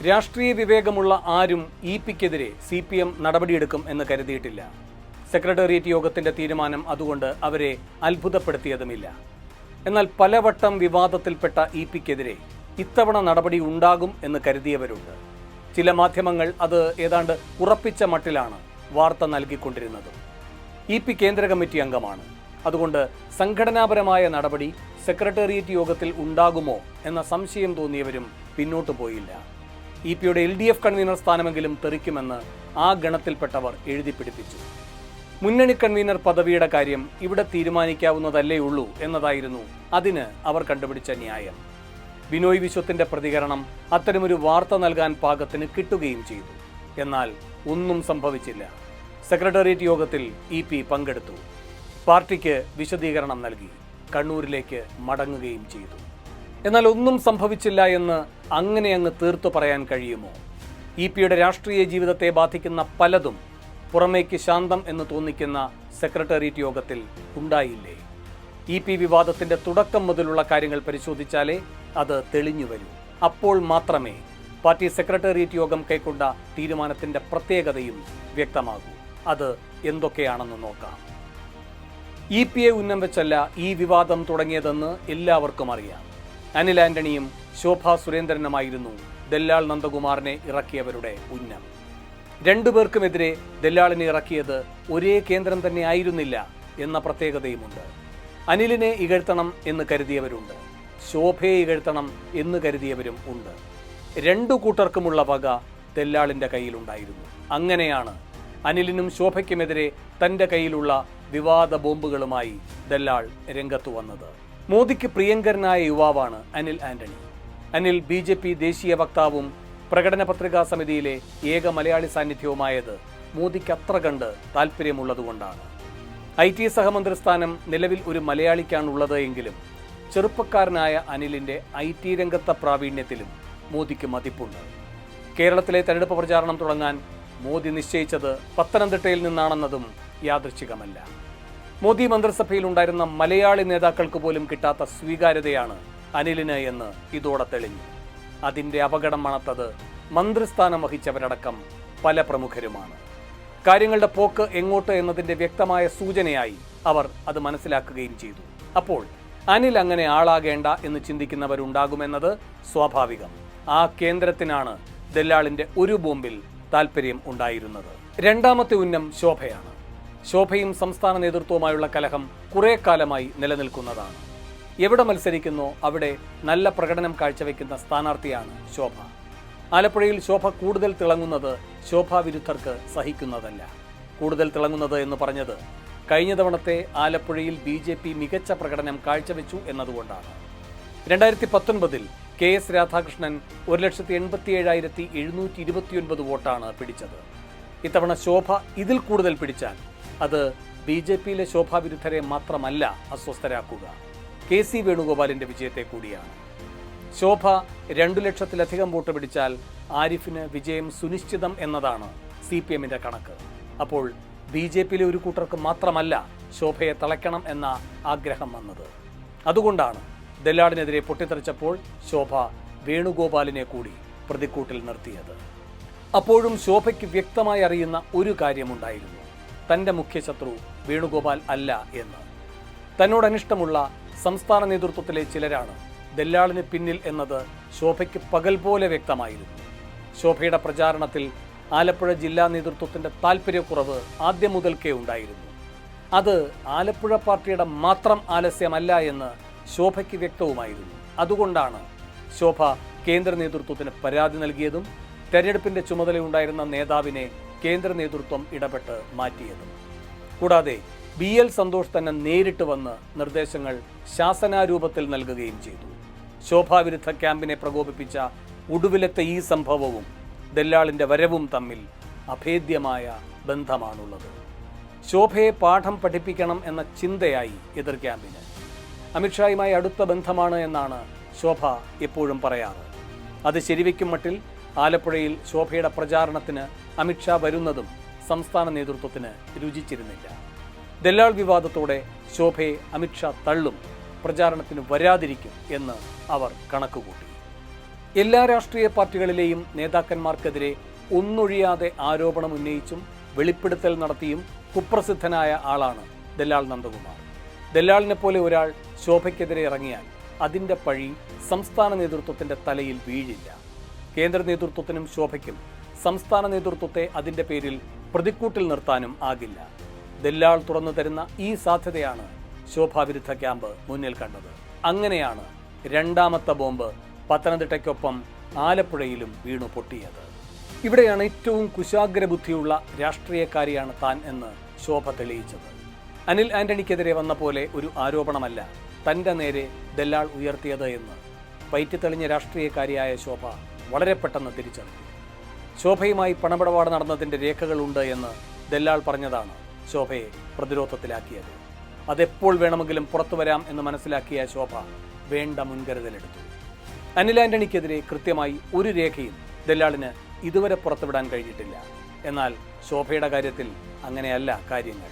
രാഷ്ട്രീയ വിവേകമുള്ള ആരും ഇപിക്കെതിരെ CPM നടപടിയെടുക്കും എന്ന് കരുതിയിട്ടില്ല. സെക്രട്ടേറിയറ്റ് യോഗത്തിന്റെ തീരുമാനം അതുകൊണ്ട് അവരെ അത്ഭുതപ്പെടുത്തിയതുമില്ല. എന്നാൽ പലവട്ടം വിവാദത്തിൽപ്പെട്ട ഇപിക്കെതിരെ ഇത്തവണ നടപടി ഉണ്ടാകും എന്ന് കരുതിയവരുണ്ട്. ചില മാധ്യമങ്ങൾ അത് ഏതാണ്ട് ഉറപ്പിച്ച മട്ടിലാണ് വാർത്ത നൽകിക്കൊണ്ടിരുന്നത്. ഇപി കേന്ദ്ര കമ്മിറ്റി അംഗമാണ്. അതുകൊണ്ട് സംഘടനാപരമായ നടപടി സെക്രട്ടേറിയറ്റ് യോഗത്തിൽ ഉണ്ടാകുമോ എന്ന സംശയം തോന്നിയവരും പിന്നോട്ടു പോയില്ല. ഇപിയുടെ LDF കൺവീനർ സ്ഥാനമെങ്കിലും തെറിക്കുമെന്ന് ആ ഗണത്തിൽപ്പെട്ടവർ എഴുതിപ്പിടിപ്പിച്ചു. മുന്നണി കൺവീനർ പദവിയുടെ കാര്യം ഇവിടെ തീരുമാനിക്കാവുന്നതല്ലേ ഉള്ളൂ എന്നതായിരുന്നു അതിന് അവർ കണ്ടുപിടിച്ച ന്യായം. ബിനോയ് വിശ്വത്തിന്റെ പ്രതികരണം അത്തരമൊരു വാർത്ത നൽകാൻ പാകത്തിന് കിട്ടുകയും ചെയ്തു. എന്നാൽ ഒന്നും സംഭവിച്ചില്ല. സെക്രട്ടേറിയറ്റ് യോഗത്തിൽ ഇപി പങ്കെടുത്തു. പാർട്ടിക്ക് വിശദീകരണം നൽകി. കണ്ണൂരിലേക്ക് മടങ്ങുകയും ചെയ്തു. എന്നാൽ ഒന്നും സംഭവിച്ചില്ല എന്ന് അങ്ങ് തീർത്തു പറയാൻ കഴിയുമോ? ഇപിയുടെ രാഷ്ട്രീയ ജീവിതത്തെ ബാധിക്കുന്ന പലതും പുറമേക്ക് ശാന്തം എന്ന് തോന്നിക്കുന്ന സെക്രട്ടേറിയറ്റ് യോഗത്തിൽ ഉണ്ടായില്ലേ? ഇപി വിവാദത്തിന്റെ തുടക്കം മുതലുള്ള കാര്യങ്ങൾ പരിശോധിച്ചാലേ അത് തെളിഞ്ഞു വരൂ. അപ്പോൾ മാത്രമേ പാർട്ടി സെക്രട്ടേറിയറ്റ് യോഗം കൈക്കൊണ്ട തീരുമാനത്തിന്റെ പ്രത്യേകതയും വ്യക്തമാകൂ. അത് എന്തൊക്കെയാണെന്ന് നോക്കാം. ഇപിയെ ഉന്നം വെച്ചല്ല ഈ വിവാദം തുടങ്ങിയതെന്ന് എല്ലാവർക്കും അറിയാം. അനിൽ ആന്റണിയും ശോഭാ സുരേന്ദ്രനുമായിരുന്നു ദല്ലാൽ നന്ദകുമാറിനെ ഇറക്കിയവരുടെ ഉന്നം. രണ്ടുപേർക്കുമെതിരെ ദല്ലാളിനെ ഇറക്കിയത് ഒരേ കേന്ദ്രം തന്നെ ആയിരുന്നില്ല എന്ന പ്രത്യേകതയുമുണ്ട്. അനിലിനെ ഇകഴ്ത്തണം എന്ന് കരുതിയവരുണ്ട്. ശോഭയെ ഇകഴ്ത്തണം എന്ന് കരുതിയവരും ഉണ്ട്. രണ്ടു കൂട്ടർക്കുമുള്ള വക ദല്ലാളിന്റെ കയ്യിലുണ്ടായിരുന്നു. അങ്ങനെയാണ് അനിലിനും ശോഭയ്ക്കുമെതിരെ തന്റെ കയ്യിലുള്ള വിവാദ ബോംബുകളുമായി ദല്ലാൾ രംഗത്തു വന്നത്. മോദിക്ക് പ്രിയങ്കരനായ യുവാവാണ് അനിൽ ആന്റണി. അനിൽ BJP ദേശീയ വക്താവും പ്രകടന പത്രികാ സമിതിയിലെ ഏക മലയാളി സാന്നിധ്യവുമായത് മോദിക്ക് അത്ര കണ്ട് താല്പര്യമുള്ളതുകൊണ്ടാണ്. IT സഹമന്ത്രി സ്ഥാനം നിലവിൽ ഒരു മലയാളിക്കാണുള്ളത് എങ്കിലും ചെറുപ്പക്കാരനായ അനിലിന്റെ IT രംഗത്തെ പ്രാവീണ്യത്തിലും മോദിക്ക് മതിപ്പുണ്ട്. കേരളത്തിലെ തെരഞ്ഞെടുപ്പ് പ്രചാരണം തുടങ്ങാൻ മോദി നിശ്ചയിച്ചത് പത്തനംതിട്ടയിൽ നിന്നാണെന്നതും യാദൃച്ഛികമല്ല. മോദി മന്ത്രിസഭയിൽ ഉണ്ടായിരുന്ന മലയാളി നേതാക്കൾക്ക് പോലും കിട്ടാത്ത സ്വീകാര്യതയാണ് അനിലിന് എന്ന് ഇതോടെ തെളിഞ്ഞു. അതിന്റെ അപകടം മണത്തത് മന്ത്രിസ്ഥാനം വഹിച്ചവരടക്കം പല പ്രമുഖരുമാണ്. കാര്യങ്ങളുടെ പോക്ക് എങ്ങോട്ട് എന്നതിന്റെ വ്യക്തമായ സൂചനയായി അവർ അത് മനസ്സിലാക്കുകയും ചെയ്തു. അപ്പോൾ അനിൽ അങ്ങനെ ആളാകേണ്ട എന്ന് ചിന്തിക്കുന്നവരുണ്ടാകുമെന്നത് സ്വാഭാവികം. ആ കേന്ദ്രത്തിനാണ് ദല്ലാളിന്റെ ഒരു ബോംബിൽ താല്പര്യം ഉണ്ടായിരുന്നത്. രണ്ടാമത്തെ ഉന്നം ശോഭയാണ്. ശോഭയും സംസ്ഥാന നേതൃത്വവുമായുള്ള കലഹം കുറെ കാലമായി നിലനിൽക്കുന്നതാണ്. എവിടെ മത്സരിക്കുന്നോ അവിടെ നല്ല പ്രകടനം കാഴ്ചവെക്കുന്ന സ്ഥാനാർത്ഥിയാണ് ശോഭ. ആലപ്പുഴയിൽ ശോഭ കൂടുതൽ തിളങ്ങുന്നത് ശോഭാ വിരുദ്ധർക്ക് സഹിക്കുന്നതല്ല. കൂടുതൽ തിളങ്ങുന്നത് എന്ന് പറഞ്ഞത് കഴിഞ്ഞ തവണത്തെ ആലപ്പുഴയിൽ BJP മികച്ച പ്രകടനം കാഴ്ചവെച്ചു എന്നതുകൊണ്ടാണ്. 2019 KS രാധാകൃഷ്ണൻ 1,87,729 വോട്ടാണ് പിടിച്ചത്. ഇത്തവണ ശോഭ ഇതിൽ കൂടുതൽ പിടിച്ചാൽ അത് BJPയിലെ ശോഭാ വിരുദ്ധരെ മാത്രമല്ല അസ്വസ്ഥരാക്കുക, KC വേണുഗോപാലിന്റെ വിജയത്തെ കൂടിയാണ്. ശോഭ 2 ലക്ഷത്തിലധികം വോട്ട് പിടിച്ചാൽ ആരിഫിന് വിജയം സുനിശ്ചിതം എന്നതാണ് CPMന്റെ കണക്ക്. അപ്പോൾ BJPയിലെ ഒരു കൂട്ടർക്ക് മാത്രമല്ല ശോഭയെ തളയ്ക്കണം എന്ന ആഗ്രഹം വന്നത്. അതുകൊണ്ടാണ് ദല്ലാളിനെതിരെ പൊട്ടിത്തെറിച്ചപ്പോൾ ശോഭ വേണുഗോപാലിനെ കൂടി പ്രതിക്കൂട്ടിൽ നിർത്തിയത്. അപ്പോഴും ശോഭയ്ക്ക് വ്യക്തമായി അറിയുന്ന ഒരു കാര്യമുണ്ടായിരുന്നു. തന്റെ മുഖ്യശത്രു വേണുഗോപാൽ അല്ല എന്ന്. തന്നോട് അനിഷ്ടമുള്ള സംസ്ഥാന നേതൃത്വത്തിലെ ചിലരാണ് ദല്ലാളിന് പിന്നിൽ എന്നത് ശോഭയ്ക്ക് പകൽ പോലെ വ്യക്തമായിരുന്നു. ശോഭയുടെ പ്രചാരണത്തിൽ ആലപ്പുഴ ജില്ലാ നേതൃത്വത്തിന്റെ താല്പര്യക്കുറവ് ആദ്യം മുതൽക്കേ ഉണ്ടായിരുന്നു. അത് ആലപ്പുഴ പാർട്ടിയുടെ മാത്രം ആലസ്യമല്ല എന്ന് ശോഭയ്ക്ക് വ്യക്തവുമായിരുന്നു. അതുകൊണ്ടാണ് ശോഭ കേന്ദ്ര നേതൃത്വത്തിന് പരാതി നൽകിയതും തെരഞ്ഞെടുപ്പിന്റെ ചുമതലയുണ്ടായിരുന്ന നേതാവിനെ കേന്ദ്ര നേതൃത്വം ഇടപെട്ട് മാറ്റിയതും. കൂടാതെ BL സന്തോഷ് തന്നെ നേരിട്ട് വന്ന് നിർദ്ദേശങ്ങൾ ശാസനാരൂപത്തിൽ നൽകുകയും ചെയ്തു. ശോഭാവിരുദ്ധ ക്യാമ്പിനെ പ്രകോപിപ്പിച്ച ഒടുവിലത്തെ ഈ സംഭവവും ദല്ലാളിന്റെ വരവും തമ്മിൽ അഭേദ്യമായ ബന്ധമാണുള്ളത്. ശോഭയെ പാഠം പഠിപ്പിക്കണം എന്ന ചിന്തയായി എതിർ ക്യാമ്പിന്. അമിത്ഷായുമായി അടുത്ത ബന്ധമാണ് എന്നാണ് ശോഭ എപ്പോഴും പറയാറ്. അത് ശരിവയ്ക്കും മട്ടിൽ ആലപ്പുഴയിൽ ശോഭയുടെ പ്രചാരണത്തിന് അമിത്ഷാ വരുന്നതും സംസ്ഥാന നേതൃത്വത്തിന് രുചിച്ചിരുന്നില്ല. ദല്ലാൾ വിവാദത്തോടെ ശോഭയെ അമിത്ഷാ തള്ളും, പ്രചാരണത്തിന് വരാതിരിക്കും എന്ന് അവർ കണക്കുകൂട്ടി. എല്ലാ രാഷ്ട്രീയ പാർട്ടികളിലെയും നേതാക്കന്മാർക്കെതിരെ ഒന്നൊഴിയാതെ ആരോപണം ഉന്നയിച്ചും വെളിപ്പെടുത്തൽ നടത്തിയും കുപ്രസിദ്ധനായ ആളാണ് ദല്ലാൽ നന്ദകുമാർ. ദല്ലാളിനെ പോലെ ഒരാൾ ശോഭയ്ക്കെതിരെ ഇറങ്ങിയാൽ അതിൻ്റെ പഴി സംസ്ഥാന നേതൃത്വത്തിൻ്റെ തലയിൽ വീഴില്ല. കേന്ദ്ര നേതൃത്വത്തിനും ശോഭയ്ക്കും സംസ്ഥാന നേതൃത്വത്തെ അതിൻ്റെ പേരിൽ പ്രതിക്കൂട്ടിൽ നിർത്താനും ആകില്ല. ദല്ലാൾ തുറന്നു തരുന്ന ഈ സാധ്യതയാണ് ശോഭാവിരുദ്ധ ക്യാമ്പ് മുന്നിൽ കണ്ടത്. അങ്ങനെയാണ് രണ്ടാമത്തെ ബോംബ് പത്തനംതിട്ടയ്ക്കൊപ്പം ആലപ്പുഴയിലും വീണു പൊട്ടിയത്. ഇവിടെയാണ് ഏറ്റവും കുശാഗ്രബുദ്ധിയുള്ള രാഷ്ട്രീയക്കാരിയാണ് താൻ എന്ന് ശോഭ തെളിയിച്ചത്. അനിൽ ആന്റണിക്കെതിരെ വന്ന പോലെ ഒരു ആരോപണമല്ല തൻ്റെ നേരെ ദല്ലാൾ ഉയർത്തിയത് എന്ന് പയറ്റിത്തെളിഞ്ഞ രാഷ്ട്രീയക്കാരിയായ ശോഭ വളരെ പെട്ടെന്ന് തിരിച്ചറിഞ്ഞു. ശോഭയുമായി പണമിടപാട് നടന്നതിൻ്റെ രേഖകളുണ്ട് എന്ന് ദല്ലാൾ പറഞ്ഞതാണ് ശോഭയെ പ്രതിരോധത്തിലാക്കിയത്. അതെപ്പോൾ വേണമെങ്കിലും പുറത്തു വരാം എന്ന് മനസ്സിലാക്കിയ ശോഭ വേണ്ട മുൻകരുതലെടുത്തു. അനിൽ ആന്റണിക്കെതിരെ കൃത്യമായി ഒരു രേഖയും ദല്ലാളിന് ഇതുവരെ പുറത്തുവിടാൻ കഴിഞ്ഞിട്ടില്ല. എന്നാൽ ശോഭയുടെ കാര്യത്തിൽ അങ്ങനെയല്ല കാര്യങ്ങൾ.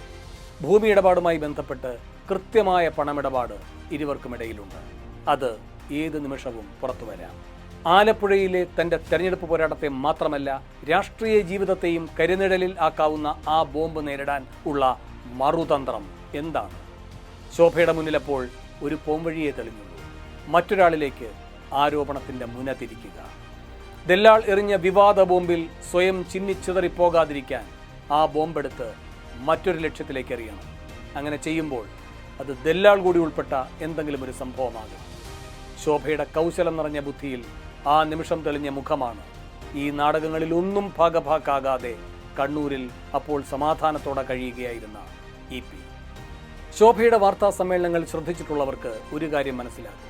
ഭൂമി ഇടപാടുമായി ബന്ധപ്പെട്ട് കൃത്യമായ പണമിടപാട് ഇരുവർക്കുമിടയിലുണ്ട്. അത് ഏത് നിമിഷവും പുറത്തു വരാം. ആലപ്പുഴയിലെ തൻ്റെ തെരഞ്ഞെടുപ്പ് പോരാട്ടത്തെ മാത്രമല്ല രാഷ്ട്രീയ ജീവിതത്തെയും കരിനിഴലിൽ ആക്കാവുന്ന ആ ബോംബ് നേരിടാൻ ഉള്ള മറുതന്ത്രം എന്താണ്? ശോഭയുടെ മുന്നിലപ്പോൾ ഒരു പോംവഴിയെ തെളിഞ്ഞുള്ളൂ. മറ്റൊരാളിലേക്ക് ആരോപണത്തിൻ്റെ മുന തിരിക്കുക. ദല്ലാൾ എറിഞ്ഞ വിവാദ ബോംബിൽ സ്വയം ചിന്നിച്ചിതറിപ്പോകാതിരിക്കാൻ ആ ബോംബെടുത്ത് മറ്റൊരു ലക്ഷ്യത്തിലേക്ക് എറിയണം. അങ്ങനെ ചെയ്യുമ്പോൾ അത് ദല്ലാൾ കൂടി ഉൾപ്പെട്ട എന്തെങ്കിലും ഒരു സംഭവമാകും. ശോഭയുടെ കൗശലം നിറഞ്ഞ ബുദ്ധിയിൽ ആ നിമിഷം തെളിഞ്ഞ മുഖമാണ് ഈ നാടകങ്ങളിൽ ഒന്നും ഭാഗഭാക്കാകാതെ കണ്ണൂരിൽ അപ്പോൾ സമാധാനത്തോടെ കഴിയുകയായിരുന്ന EP. ശോഭയുടെ വാർത്താ സമ്മേളനങ്ങൾ ശ്രദ്ധിച്ചിട്ടുള്ളവർക്ക് ഒരു കാര്യം മനസ്സിലാകും.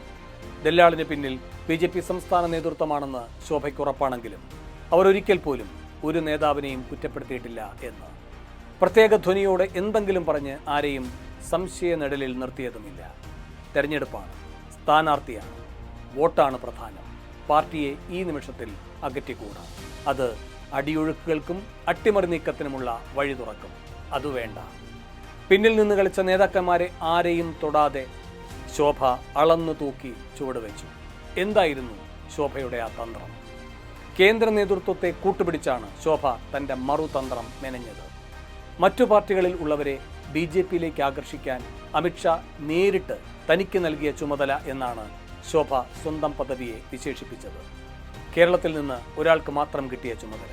ദല്ലാളിന് പിന്നിൽ BJP സംസ്ഥാന നേതൃത്വമാണെന്ന് ശോഭയ്ക്ക് ഉറപ്പാണെങ്കിലും അവർ ഒരിക്കൽ പോലും ഒരു നേതാവിനെയും കുറ്റപ്പെടുത്തിയിട്ടില്ല എന്ന്. പ്രത്യേക ധ്വനിയോടെ എന്തെങ്കിലും പറഞ്ഞ് ആരെയും സംശയ നിഴലിൽ നിർത്തിയതുമില്ല. തെരഞ്ഞെടുപ്പാണ്, സ്ഥാനാർത്ഥിയാണ്, വോട്ടാണ് പ്രധാനം. പാർട്ടിയെ ഈ നിമിഷത്തിൽ അകറ്റിക്കൂടാ. അത് അടിയൊഴുക്കുകൾക്കും അട്ടിമറി നീക്കത്തിനുമുള്ള വഴി തുറക്കും. അത് വേണ്ട. പിന്നിൽ നിന്ന് കളിച്ച നേതാക്കന്മാരെ ആരെയും തൊടാതെ ശോഭ അളന്നു തൂക്കി ചുവടുവെച്ചു. എന്തായിരുന്നു ശോഭയുടെ ആ തന്ത്രം? കേന്ദ്ര നേതൃത്വത്തെ കൂട്ടുപിടിച്ചാണ് ശോഭ തൻ്റെ മറുതന്ത്രം മെനഞ്ഞത്. മറ്റു പാർട്ടികളിൽ ഉള്ളവരെ BJPയിലേക്ക് ആകർഷിക്കാൻ അമിത്ഷാ നേരിട്ട് തനിക്ക് നൽകിയ ചുമതല എന്നാണ് ശോഭ സ്വന്തം പദവിയെ വിശേഷിപ്പിച്ചത്. കേരളത്തിൽ നിന്ന് ഒരാൾക്ക് മാത്രം കിട്ടിയ ചുമതല,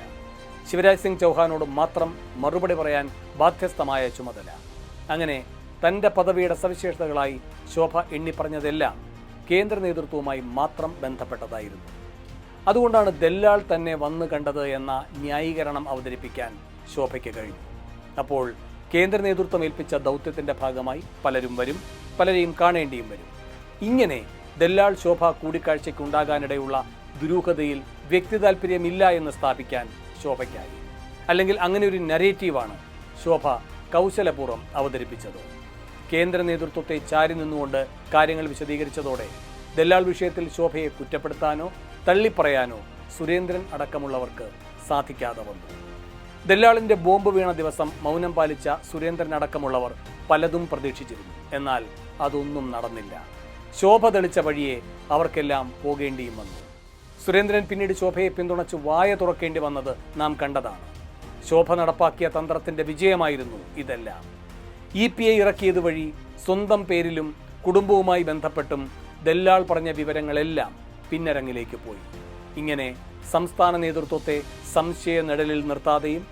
ശിവരാജ് സിംഗ് ചൗഹാനോട് മാത്രം മറുപടി പറയാൻ ബാധ്യസ്ഥമായ ചുമതല. അങ്ങനെ തൻ്റെ പദവിയുടെ സവിശേഷതകളായി ശോഭ എണ്ണിപ്പറഞ്ഞതെല്ലാം കേന്ദ്ര നേതൃത്വവുമായി മാത്രം ബന്ധപ്പെട്ടതായിരുന്നു. അതുകൊണ്ടാണ് ദല്ലാൾ തന്നെ വന്നു കണ്ടത് എന്ന ന്യായീകരണം അവതരിപ്പിക്കാൻ ശോഭയ്ക്ക് കഴിഞ്ഞു. അപ്പോൾ കേന്ദ്ര നേതൃത്വം ഏൽപ്പിച്ച ദൗത്യത്തിൻ്റെ ഭാഗമായി പലരും വരും, പലരെയും കാണേണ്ടിയും വരും. ഇങ്ങനെ ദല്ലാൾ ശോഭ കൂടിക്കാഴ്ചയ്ക്കുണ്ടാകാനിടയുള്ള ദുരൂഹതയിൽ വ്യക്തി താല്പര്യമില്ല എന്ന് സ്ഥാപിക്കാൻ ശോഭയ്ക്കായി. അല്ലെങ്കിൽ അങ്ങനെ ഒരു നരേറ്റീവാണ് ശോഭ കൗശലപൂർവ്വം അവതരിപ്പിച്ചത്. കേന്ദ്ര നേതൃത്വത്തെ ചാരി നിന്നുകൊണ്ട് കാര്യങ്ങൾ വിശദീകരിച്ചതോടെ ദല്ലാൾ വിഷയത്തിൽ ശോഭയെ കുറ്റപ്പെടുത്താനോ തള്ളിപ്പറയാനോ സുരേന്ദ്രൻ അടക്കമുള്ളവർക്ക് സാധിക്കാതെ വന്നു. ദല്ലാളിൻ്റെ ബോംബ് വീണ ദിവസം മൗനം പാലിച്ച സുരേന്ദ്രൻ അടക്കമുള്ളവർ പലതും പ്രതീക്ഷിച്ചിരുന്നു. എന്നാൽ അതൊന്നും നടന്നില്ല. ശോഭ തെളിച്ച വഴിയെ അവർക്കെല്ലാം പോകേണ്ടിയും വന്നു. സുരേന്ദ്രൻ പിന്നീട് ശോഭയെ പിന്തുണച്ച് വായ തുറക്കേണ്ടി വന്നത് നാം കണ്ടതാണ്. ശോഭ നടപ്പാക്കിയ തന്ത്രത്തിൻ്റെ വിജയമായിരുന്നു ഇതെല്ലാം. EPI ഇറക്കിയത് വഴി സ്വന്തം പേരിലും കുടുംബവുമായി ബന്ധപ്പെട്ടും ദല്ലാൾ പറഞ്ഞ വിവരങ്ങളെല്ലാം പിന്നരങ്ങിലേക്ക് പോയി. ഇങ്ങനെ സംസ്ഥാന നേതൃത്വത്തെ സംശയ നിഴലിൽ നിർത്താതെയും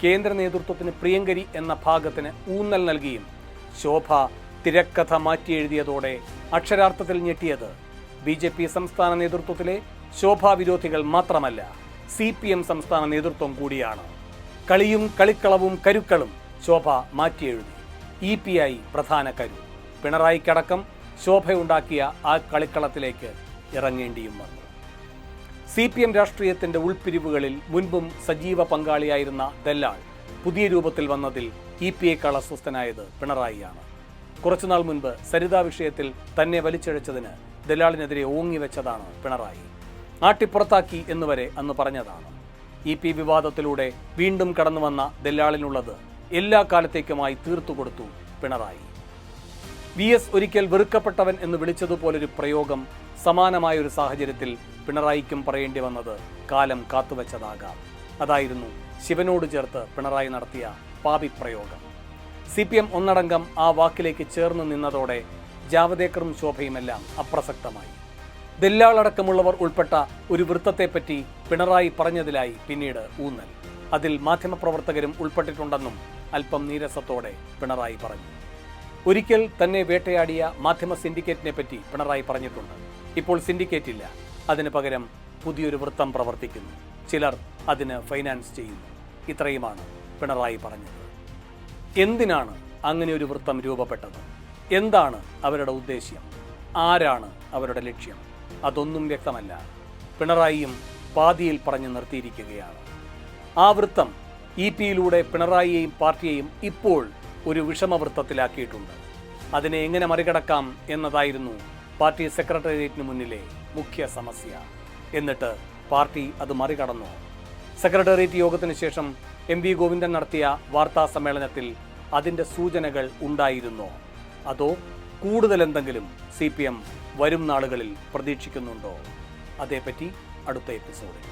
കേന്ദ്ര നേതൃത്വത്തിന് പ്രിയങ്കരി എന്ന ഭാഗത്തിന് ഊന്നൽ നൽകിയും ശോഭ തിരക്കഥ മാറ്റിയെഴുതിയതോടെ അക്ഷരാർത്ഥത്തിൽ ഞെട്ടിയത് BJP സംസ്ഥാന നേതൃത്വത്തിലെ ശോഭാവിരോധികൾ മാത്രമല്ല, CPM സംസ്ഥാന നേതൃത്വം കൂടിയാണ്. കളിയും കളിക്കളവും കരുക്കളും ശോഭ മാറ്റിയെഴുതി. EPI പ്രധാന കരു. പിണറായിക്കടക്കം ശോഭയുണ്ടാക്കിയ ആ കളിക്കളത്തിലേക്ക് ഇറങ്ങേണ്ടിയും വന്നു. CPM രാഷ്ട്രീയത്തിൻ്റെ ഉൾപ്പിരിവുകളിൽ മുൻപും സജീവ പങ്കാളിയായിരുന്ന ദല്ലാൾ പുതിയ രൂപത്തിൽ വന്നതിൽ EPIയേക്കാൾ അസ്വസ്ഥനായത് പിണറായിയാണ്. കുറച്ചുനാൾ മുൻപ് സരിതാ വിഷയത്തിൽ തന്നെ വലിച്ചിഴച്ചതിന് ദല്ലാളിനെതിരെ ഓങ്ങിവെച്ചതാണ് പിണറായി. ആട്ടിപ്പുറത്താക്കി എന്നുവരെ അന്ന് പറഞ്ഞതാണ്. EP വിവാദത്തിലൂടെ വീണ്ടും കടന്നു വന്ന ദല്ലാളിനുള്ളത് എല്ലാ കാലത്തേക്കുമായി തീർത്തുകൊടുത്തു പിണറായി. VS ഒരിക്കൽ വെറുക്കപ്പെട്ടവൻ എന്ന് വിളിച്ചതുപോലൊരു പ്രയോഗം സമാനമായൊരു സാഹചര്യത്തിൽ പിണറായിക്കും പറയേണ്ടി വന്നത് കാലം കാത്തുവച്ചതാകാം. അതായിരുന്നു ശിവനോട് ചേർത്ത് പിണറായി നടത്തിയ പാപിപ്രയോഗം. CPM ഒന്നടങ്കം ആ വാക്കിലേക്ക് ചേർന്ന് നിന്നതോടെ ജാവദേക്കറും ശോഭയുമെല്ലാം അപ്രസക്തമായി. ദല്ലാളടക്കമുള്ളവർ ഉൾപ്പെട്ട ഒരു വൃത്തത്തെപ്പറ്റി പിണറായി പറഞ്ഞതിലായി പിന്നീട് ഊന്നൽ. അതിൽ മാധ്യമപ്രവർത്തകരും ഉൾപ്പെട്ടിട്ടുണ്ടെന്നും അല്പം നീരസത്തോടെ പിണറായി പറഞ്ഞു. ഒരിക്കൽ തന്നെ വേട്ടയാടിയ മാധ്യമ സിൻഡിക്കേറ്റിനെ പറ്റി പിണറായി പറഞ്ഞിട്ടുണ്ട്. ഇപ്പോൾ സിൻഡിക്കേറ്റ് ഇല്ല, അതിന് പകരം പുതിയൊരു വൃത്തം പ്രവർത്തിക്കുന്നു. ചിലർ അതിന് ഫൈനാൻസ് ചെയ്യുന്നു. ഇത്രയുമാണ് പിണറായി പറഞ്ഞത്. എന്തിനാണ് അങ്ങനെ ഒരു വൃത്തം രൂപപ്പെട്ടത്? എന്താണ് അവരുടെ ഉദ്ദേശ്യം? ആരാണ് അവരുടെ ലക്ഷ്യം? അതൊന്നും വ്യക്തമല്ല. പിണറായിയും പാതിയിൽ പറഞ്ഞു നിർത്തിയിരിക്കുകയാണ്. ആ വൃത്തം EP-യിലൂടെ പിണറായിയെയും പാർട്ടിയെയും ഇപ്പോൾ ഒരു വിഷമവൃത്തത്തിലാക്കിയിട്ടുണ്ട്. അതിനെ എങ്ങനെ മറികടക്കാം എന്നതായിരുന്നു പാർട്ടി സെക്രട്ടേറിയറ്റിന് മുന്നിലെ മുഖ്യ സമസ്യ. എന്നിട്ട് പാർട്ടി അത് മറികടന്നു. സെക്രട്ടേറിയറ്റ് യോഗത്തിന് ശേഷം MV ഗോവിന്ദൻ നടത്തിയ വാർത്താ സമ്മേളനത്തിൽ അതിൻ്റെ സൂചനകൾ ഉണ്ടായിരുന്നോ? അതോ കൂടുതൽ എന്തെങ്കിലും CPM വരും നാളുകളിൽ പ്രതീക്ഷിക്കുന്നുണ്ടോ? അതേപ്പറ്റി അടുത്ത എപ്പിസോഡിൽ.